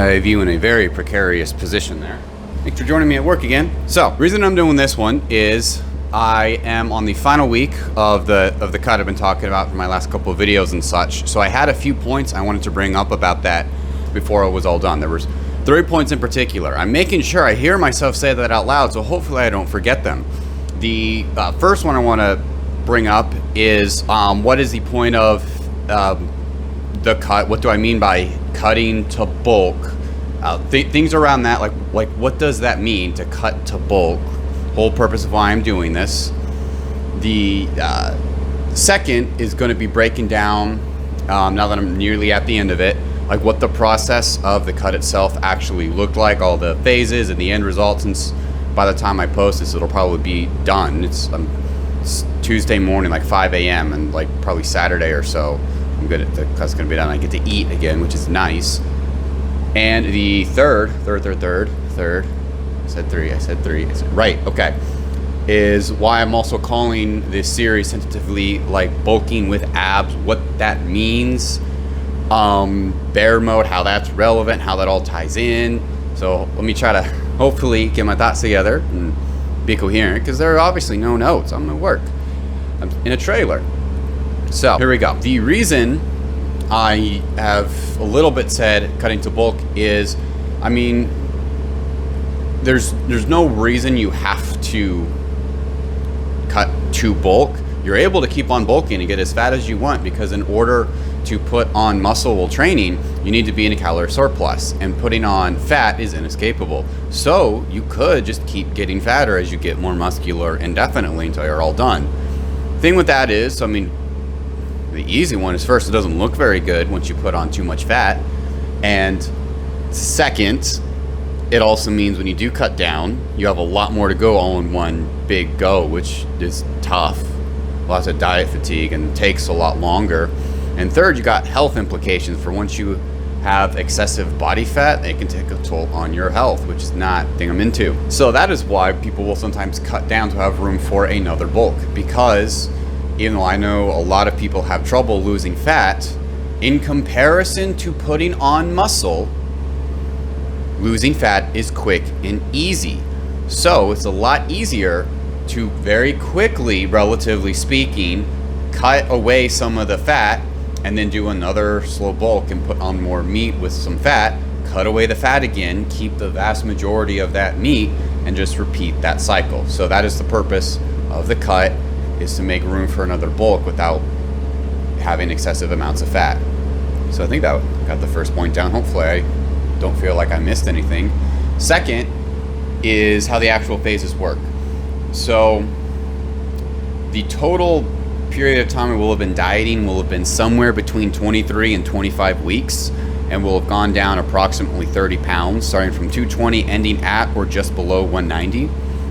I have you in a very precarious position there. Thanks for joining me at work again. So, the reason I'm doing this one is I am on the final week of the cut I've been talking about for my last couple of videos and such. So I had a few points I wanted to bring up about that before it was all done. There was 3 points in particular. I'm making sure I hear myself say that out loud, so hopefully I don't forget them. The first one I want to bring up is what is the point of the cut? What do I mean by cutting to bulk? Things around that, like what does that mean to cut to bulk? Whole purpose of why I'm doing this. The second is going to be breaking down, now that I'm nearly at the end of it, like what the process of the cut itself actually looked like, all the phases and the end results. Since by the time I post this, it'll probably be done. It's Tuesday morning, like 5 a.m. and like probably Saturday or so, the cut's going to be done. I get to eat again, which is nice. And the third. I said three. Right, okay. Is why I'm also calling this series tentatively like bulking with abs, what that means, bear mode, how that's relevant, how that all ties in. So let me try to hopefully get my thoughts together and be coherent, because there are obviously no notes. I'm gonna work. I'm in a trailer. So here we go. The reason I have a little bit said cutting to bulk is, I mean, there's no reason you have to cut to bulk. You're able to keep on bulking and get as fat as you want, because in order to put on muscle while training, you need to be in a calorie surplus, and putting on fat is inescapable. So you could just keep getting fatter as you get more muscular indefinitely until you're all done. Thing with that is, I mean, the easy one is, first, it doesn't look very good once you put on too much fat, and second, it also means when you do cut down, you have a lot more to go all in one big go, which is tough. Lots of diet fatigue and takes a lot longer. And third, you got health implications for once you have excessive body fat, it can take a toll on your health, which is not the thing I'm into. So that is why people will sometimes cut down to have room for another bulk, because even though I know a lot of people have trouble losing fat, in comparison to putting on muscle, losing fat is quick and easy. So it's a lot easier to very quickly, relatively speaking, cut away some of the fat and then do another slow bulk and put on more meat with some fat, cut away the fat again, keep the vast majority of that meat, and just repeat that cycle. So that is the purpose of the cut, is to make room for another bulk without having excessive amounts of fat. So I think that got the first point down. Hopefully I don't feel like I missed anything. Second is how the actual phases work. So the total period of time I will have been dieting will have been somewhere between 23 and 25 weeks, and will have gone down approximately 30 pounds, starting from 220, ending at or just below 190.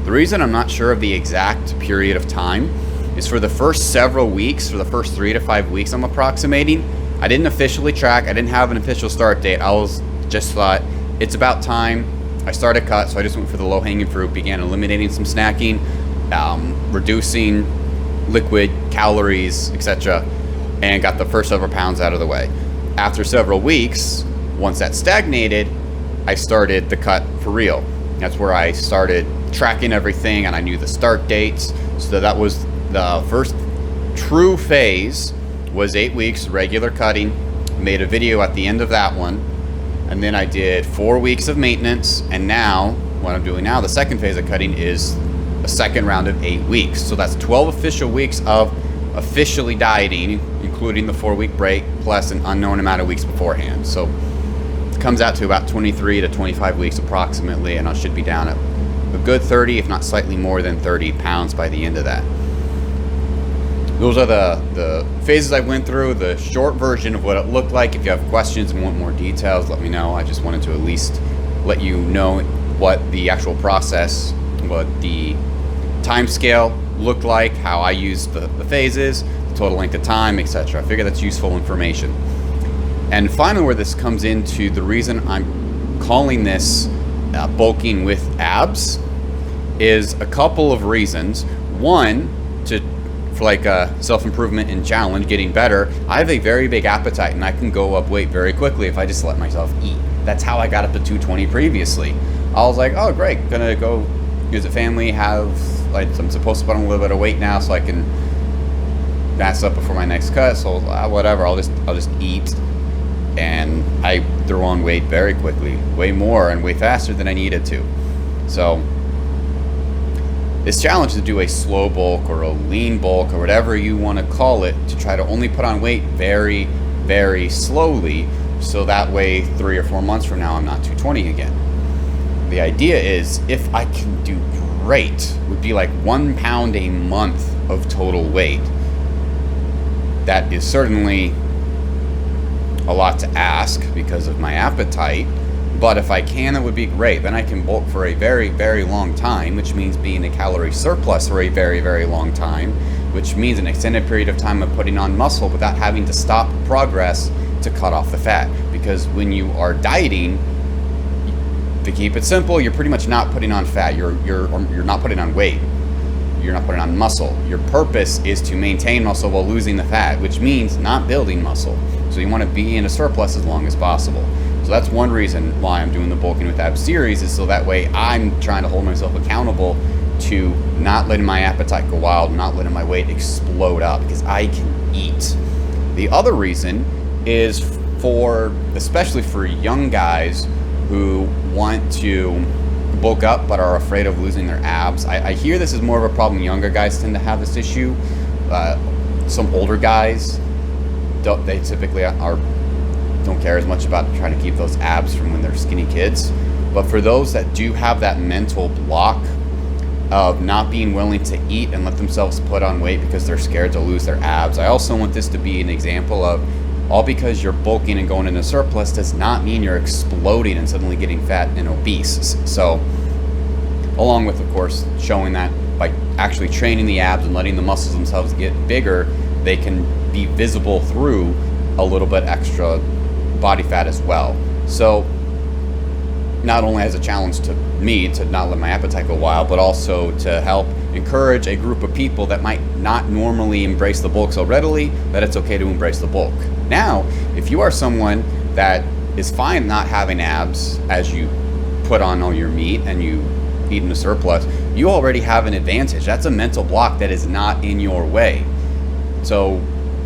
The reason I'm not sure of the exact period of time is for the first several weeks, for the first 3 to 5 weeks I'm approximating, I didn't officially track, I didn't have an official start date. I just thought it's about time. I started cut, so I just went for the low-hanging fruit, began eliminating some snacking, reducing liquid calories, etc., and got the first several pounds out of the way. After several weeks, once that stagnated, I started the cut for real. That's where I started tracking everything, and I knew the start dates. So that was the first true phase, was 8 weeks regular cutting. Made a video at the end of that one, and then I did 4 weeks of maintenance, and now what I'm doing now, the second phase of cutting, is a second round of 8 weeks. So that's 12 official weeks of officially dieting, including the 4-week break plus an unknown amount of weeks beforehand. So it comes out to about 23 to 25 weeks approximately, and I should be down at a good 30, if not slightly more than 30 pounds by the end of that. Those are the phases I went through, the short version of what it looked like. If you have questions and want more details, let me know. I just wanted to at least let you know what the actual process, what the time scale looked like, how I used the phases, the total length of time, etc. I figure that's useful information. And finally, where this comes into the reason I'm calling this bulking with abs is a couple of reasons. One, for like self-improvement and challenge, getting better, I have a very big appetite and I can go up weight very quickly if I just let myself eat. That's how I got up to 220 previously. I was like, oh great, gonna go visit family, have, like, I'm supposed to put on a little bit of weight now so I can mass up before my next cut, so whatever, I'll just eat. And I threw on weight very quickly, way more and way faster than I needed to. So this challenge is to do a slow bulk or a lean bulk or whatever you want to call it, to try to only put on weight very, very slowly, so that way 3 or 4 months from now I'm not 220 again. The idea is, if I can do great, would be like 1 pound a month of total weight. That is certainly a lot to ask because of my appetite, but if I can, it would be great. Then I can bulk for a very, very long time, which means being a calorie surplus for a very, very long time, which means an extended period of time of putting on muscle without having to stop progress to cut off the fat. Because when you are dieting, to keep it simple, you're pretty much not putting on fat. You're not putting on weight. You're not putting on muscle. Your purpose is to maintain muscle while losing the fat, which means not building muscle. So you want to be in a surplus as long as possible. So that's one reason why I'm doing the Bulking with Abs series, is so that way I'm trying to hold myself accountable to not letting my appetite go wild, not letting my weight explode up, because I can eat. The other reason is especially for young guys who want to bulk up but are afraid of losing their abs. I hear this is more of a problem. Younger guys tend to have this issue. Some older guys, they typically don't care as much about trying to keep those abs from when they're skinny kids. But for those that do have that mental block of not being willing to eat and let themselves put on weight because they're scared to lose their abs, I also want this to be an example of, all because you're bulking and going into surplus does not mean you're exploding and suddenly getting fat and obese. So, along with, of course, showing that by actually training the abs and letting the muscles themselves get bigger, they can be visible through a little bit extra body fat as well. So, not only as a challenge to me to not let my appetite go wild, but also to help encourage a group of people that might not normally embrace the bulk so readily, that it's okay to embrace the bulk. Now, if you are someone that is fine not having abs as you put on all your meat and you eat in a surplus, you already have an advantage. That's a mental block that is not in your way. So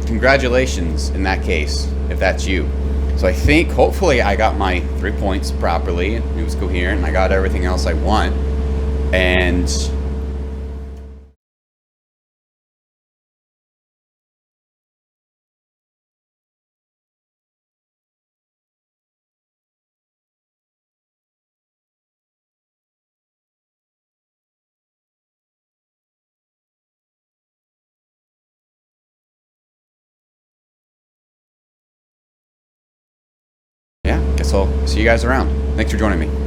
congratulations in that case, if that's you. So I think, hopefully, I got my 3 points properly, and it was coherent, and I got everything else I want. And yeah, guess I'll see you guys around. Thanks for joining me.